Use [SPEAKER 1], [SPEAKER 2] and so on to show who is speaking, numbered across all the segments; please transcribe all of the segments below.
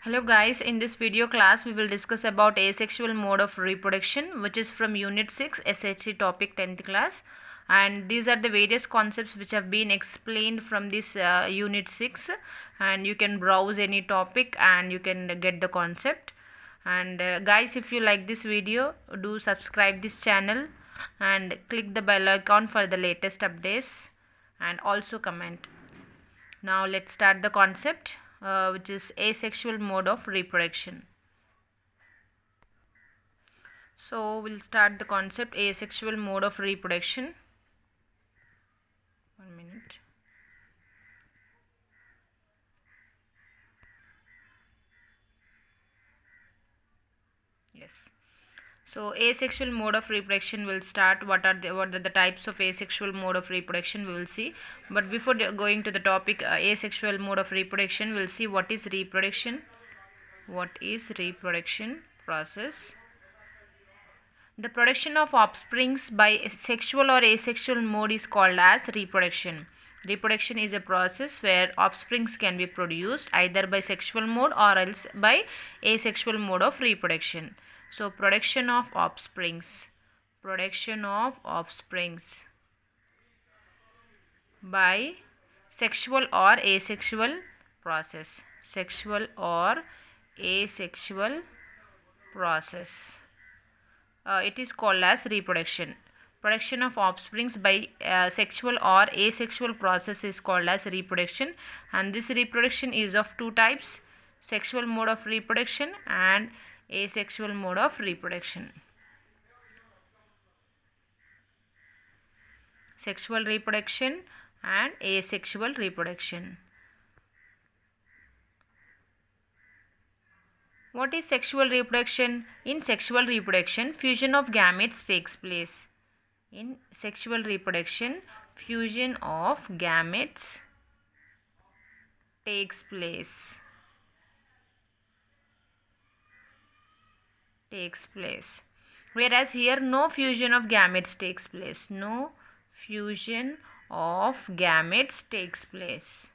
[SPEAKER 1] Hello guys, in this video class we will discuss about asexual mode of reproduction, which is from unit 6 SHC topic 10th class, and these are the various concepts which have been explained from this unit 6, and you can browse any topic and you can get the concept. And guys, if you like this video, do subscribe this channel and click the bell icon for the latest updates, and also comment. Now let's start the concept, which is asexual mode of reproduction. So we'll start the concept asexual mode of reproduction. 1 minute. Yes. So asexual mode of reproduction will start. What are the types of asexual mode of reproduction we will see. But before going to the topic asexual mode of reproduction, we'll see what is reproduction. What is reproduction process? The production of offsprings by sexual or asexual mode is called as reproduction. Reproduction is a process where offsprings can be produced either by sexual mode or else by asexual mode of reproduction. So production of offsprings by sexual or asexual process. It is called as reproduction. Production of offsprings by sexual or asexual process is called as reproduction, and this reproduction is of two types: sexual mode of reproduction and asexual mode of reproduction. Sexual reproduction and asexual reproduction. What is sexual reproduction? In sexual reproduction, fusion of gametes takes place. In sexual reproduction, fusion of gametes takes place. Whereas here no fusion of gametes takes place. No fusion of gametes takes place.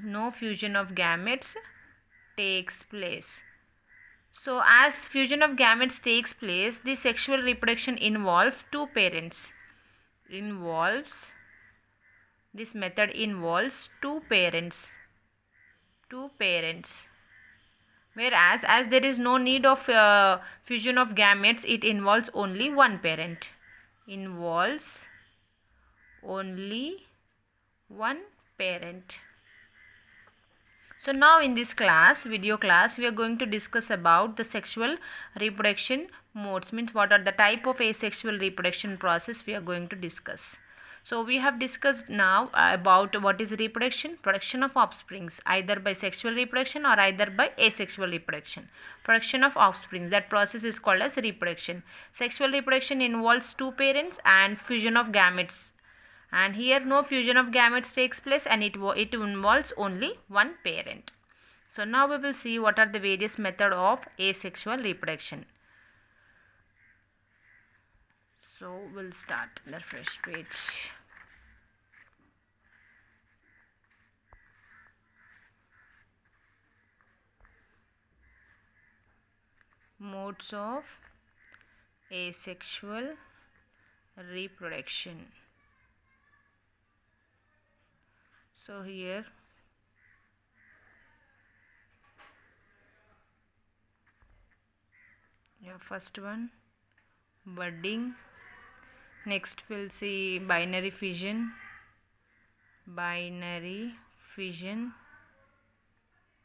[SPEAKER 1] No fusion of gametes takes place. So as fusion of gametes takes place, the sexual reproduction involves two parents. This method involves two parents. Whereas as there is no need of fusion of gametes, it involves only one parent. So now in this video class, we are going to discuss about the sexual reproduction modes. Means what are the type of asexual reproduction process we are going to discuss. So we have discussed now about what is reproduction. Production of offsprings either by sexual reproduction or either by asexual reproduction. Production of offsprings, that process is called as reproduction. Sexual reproduction involves two parents and fusion of gametes. And here no fusion of gametes takes place, and it involves only one parent. So now we will see what are the various methods of asexual reproduction. So we'll start the fresh page. Modes of asexual reproduction. So here first one, budding. Next we'll see binary fission.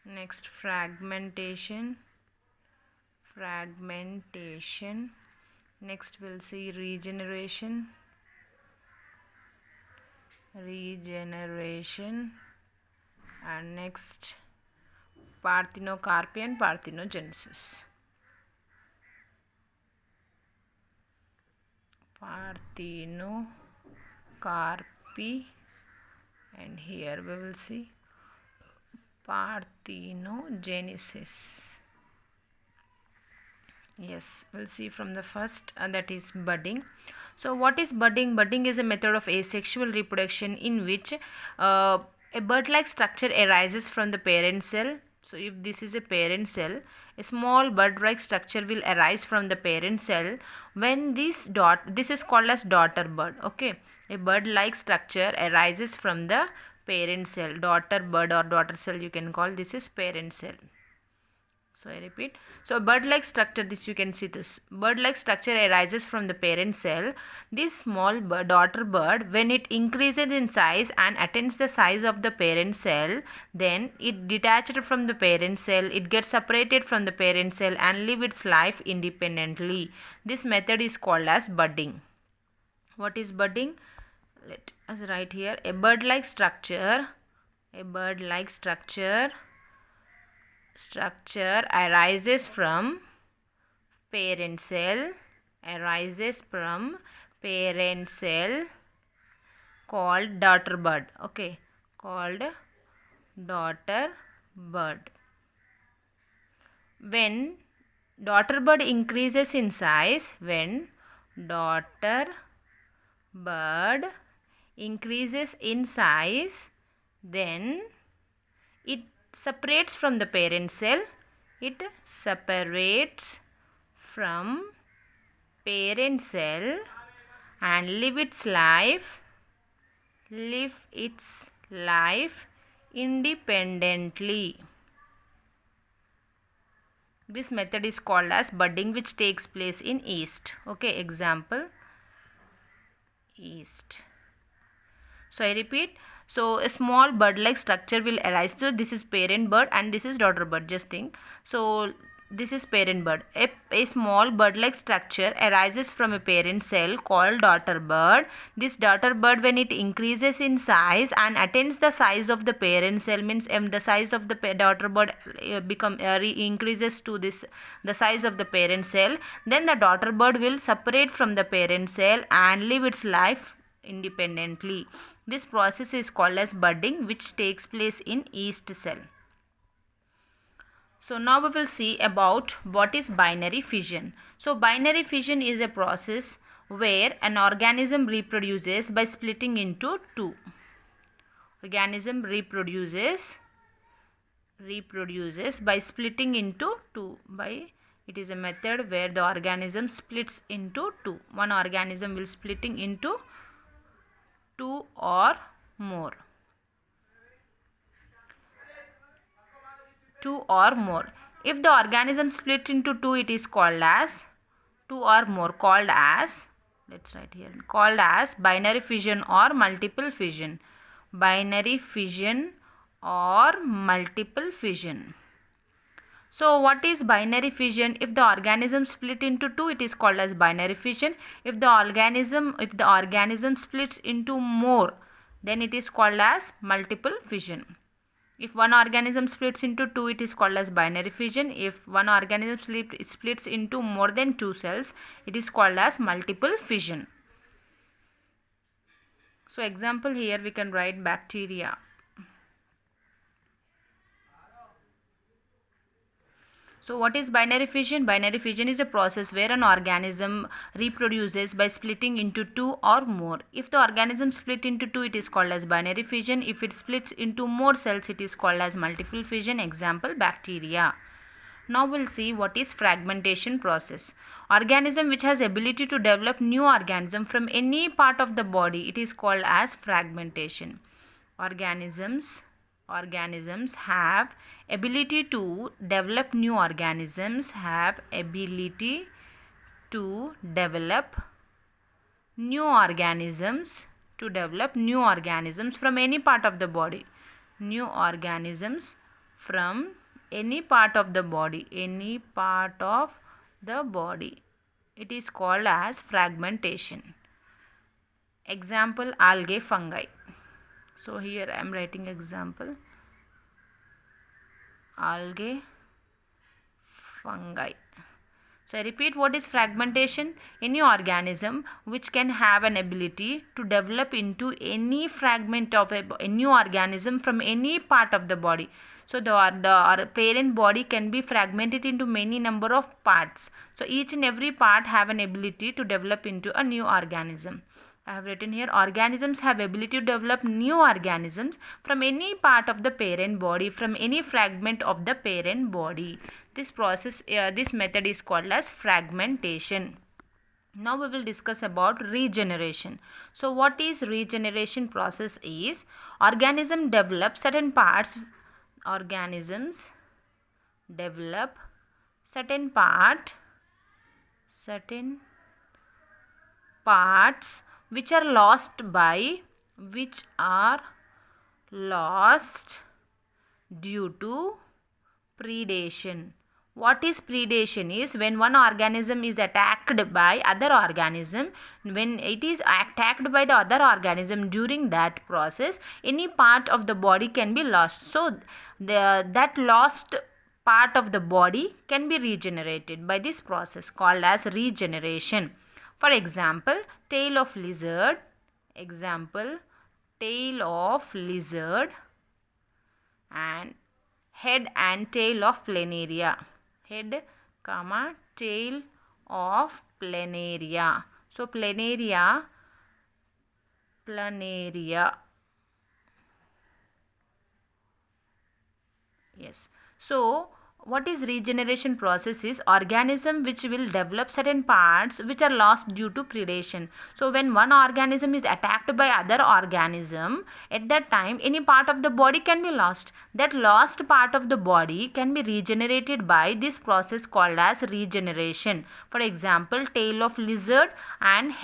[SPEAKER 1] Next fragmentation. Next we'll see regeneration, and next parthenocarpy and parthenogenesis. And here we will see parthenogenesis. Yes, we'll see from the first, that is budding. So what is budding? Budding is a method of asexual reproduction in which A bird-like structure arises from the parent cell. So if this is a parent cell, a small bird-like structure will arise from the parent cell when this is called as daughter bird. Okay, a bird-like structure arises from the parent cell. Daughter bird or daughter cell you can call, this is parent cell. So I repeat. So bird-like structure, this you can see, this bird-like structure arises from the parent cell. This small bird, daughter bird, when it increases in size and attains the size of the parent cell, then it detached from the parent cell, it gets separated from the parent cell and live its life independently. This method is called as budding. What is budding? Let us write here. A bird-like structure arises from parent cell called daughter bird. Okay, called daughter bird. When daughter bird increases in size, then it separates from the parent cell. And live its life independently. This method is called as budding, which takes place in yeast. Okay, example, yeast. So I repeat. So a small bird-like structure will arise. So this is parent bird and this is daughter bird. Just think. So this is parent bird. A small bird-like structure arises from a parent cell called daughter bird. This daughter bird, when it increases in size and attains the size of the parent cell, means the size of the daughter bird increases to the size of the parent cell, then the daughter bird will separate from the parent cell and live its life independently. This process is called as budding, which takes place in yeast cell. So now we will see about what is binary fission. So binary fission is a process where an organism reproduces by splitting into two. Organism reproduces by splitting into two. It is a method where the organism splits into two. One organism will splitting into two or more. If the organism split into two, it is called as let's write here, called as binary fission or multiple fission. Binary fission or multiple fission. So what is binary fission? If the organism split into two, it is called as binary fission. If the organism splits into more, then it is called as multiple fission. If one organism splits into two, it is called as binary fission. If one organism splits into more than two cells, it is called as multiple fission. So example here we can write bacteria. So what is binary fission? Binary fission is a process where an organism reproduces by splitting into two or more. If the organism split into two, it is called as binary fission. If it splits into more cells, it is called as multiple fission. Example, bacteria. Now we'll see what is fragmentation process. Organism which has ability to develop new organism from any part of the body, it is called as fragmentation. Organisms have ability to develop new organisms, from any part of the body. It is called as fragmentation. Example, algae, fungi. So here I am writing example, algae, fungi. So I repeat, what is fragmentation? Any organism which can have an ability to develop into any fragment of a new organism from any part of the body. So the parent body can be fragmented into many number of parts. So each and every part have an ability to develop into a new organism. I have written here, organisms have ability to develop new organisms from any part of the parent body, from any fragment of the parent body. This process, this method is called as fragmentation. Now we will discuss about regeneration. So what is regeneration process is, organisms develop certain parts, organisms develop certain parts which are lost due to predation. What is predation is when one organism is attacked by other organism. When it is attacked by the other organism, during that process any part of the body can be lost. So that lost part of the body can be regenerated by this process called as regeneration. For example, tail of lizard, and head and tail of planaria. Head, tail of planaria. So planaria. Yes. So what is regeneration process is organism which will develop certain parts which are lost due to predation. So when one organism is attacked by other organism, at that time any part of the body can be lost. That lost part of the body can be regenerated by this process called as regeneration. For example, tail of lizard and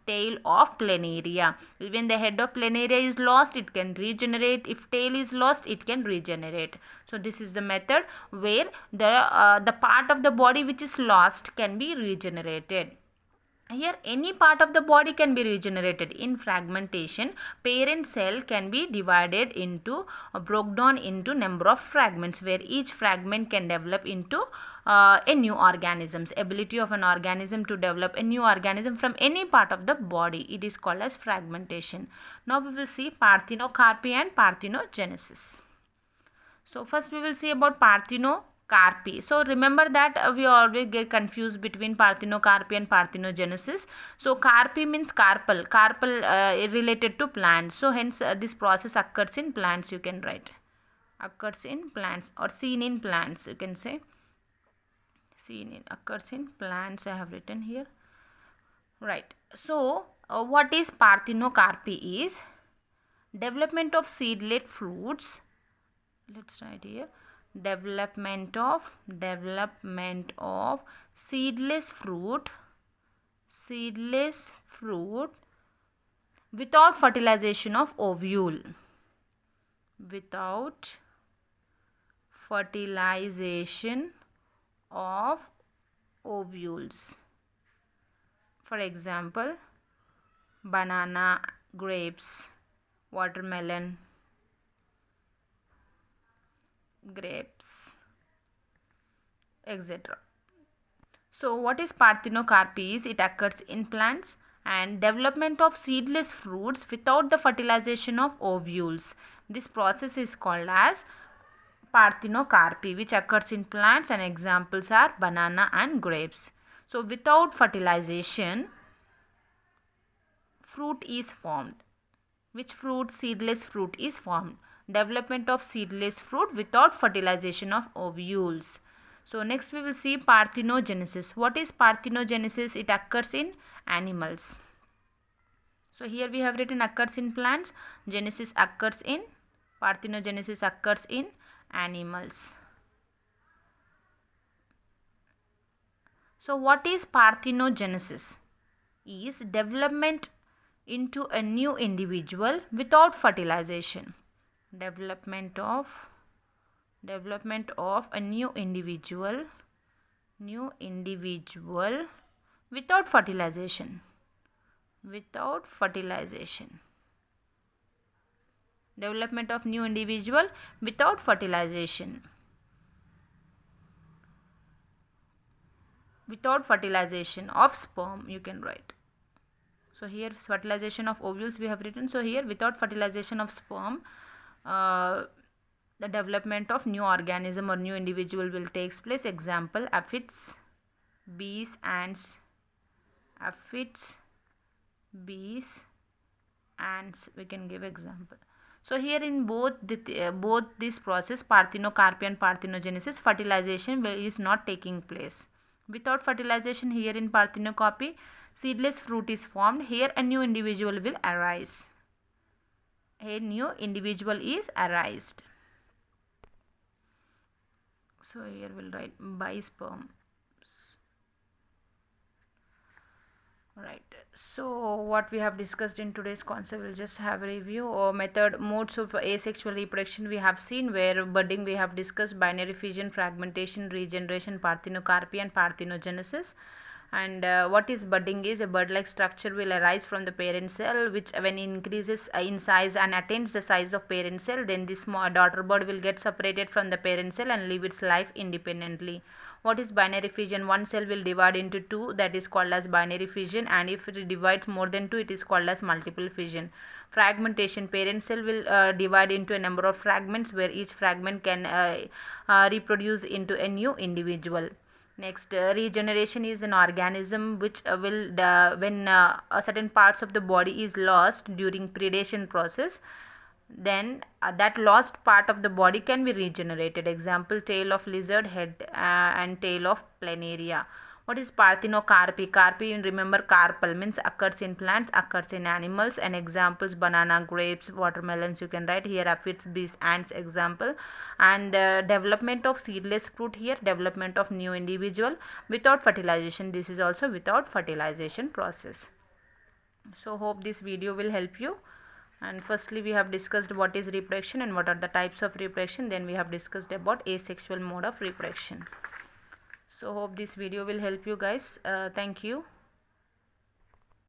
[SPEAKER 1] tail of planaria. When the head of planaria is lost, it can regenerate. If tail is lost, it can regenerate. So this is the method where the part of the body which is lost can be regenerated. Here any part of the body can be regenerated. In fragmentation, parent cell can be divided into broke down into number of fragments, where each fragment can develop into a new organisms. Ability of an organism to develop a new organism from any part of the body, it is called as fragmentation. Now we will see parthenocarpy and parthenogenesis. So first we will see about parthenocarpy. So remember that we always get confused between parthenocarpy and parthenogenesis. So carpy means carpel related to plants. So hence this process occurs in plants, you can write. Occurs in plants or seen in plants, you can say. Occurs in plants, I have written here. Right. So what is parthenocarpy is development of seedless fruits. Let's write here, development of seedless fruit without fertilization of ovule. Without fertilization of ovules. For example, banana, grapes, watermelon, etc. So what is parthenocarpy is, it occurs in plants, and development of seedless fruits without the fertilization of ovules. This process is called as parthenocarpy, which occurs in plants, and examples are banana and grapes. So without fertilization, fruit is formed. Which fruit? Seedless fruit is formed. Development of seedless fruit without fertilization of ovules. So next we will see parthenogenesis. What is parthenogenesis? It occurs in animals. So here we have written occurs in plants, parthenogenesis occurs in animals. So what is parthenogenesis? Is development into a new individual without fertilization. Development of a new individual without fertilization. Development of new individual without fertilization. Without fertilization of sperm, you can write. So here fertilization of ovules we have written. So here without fertilization of sperm, the development of new organism or new individual will take place. Example, aphids, bees, ants, bees, ants. We can give example. So here in both this process, parthenocarpy and parthenogenesis, fertilization is not taking place. Without fertilization, here in parthenocarpy, seedless fruit is formed. Here a new individual will arise. A new individual is arised. So here we'll write bisperm. Right. So what we have discussed in today's concept, we'll just have a review or method. Modes of asexual reproduction we have seen, where budding we have discussed, binary fission, fragmentation, regeneration, parthenocarpy and parthenogenesis. And what is budding is, a bud-like structure will arise from the parent cell, which when increases in size and attains the size of parent cell, then this small daughter bud will get separated from the parent cell and live its life independently. What is binary fission? One cell will divide into two, that is called as binary fission, and if it divides more than two, it is called as multiple fission. Fragmentation, parent cell will divide into a number of fragments, where each fragment can reproduce into a new individual. Next, regeneration is an organism which will when a certain parts of the body is lost during predation process, then that lost part of the body can be regenerated. Example, tail of lizard, head and tail of planaria. What is parthenocarpy? Carpy, remember, carpal means occurs in plants, occurs in animals, and examples banana, grapes, watermelons. You can write here aphids, bees, ants example. And development of seedless fruit, here development of new individual without fertilization. This is also without fertilization process. So hope this video will help you. And firstly we have discussed what is reproduction and what are the types of reproduction. Then we have discussed about asexual mode of reproduction. So hope this video will help you guys. Thank you.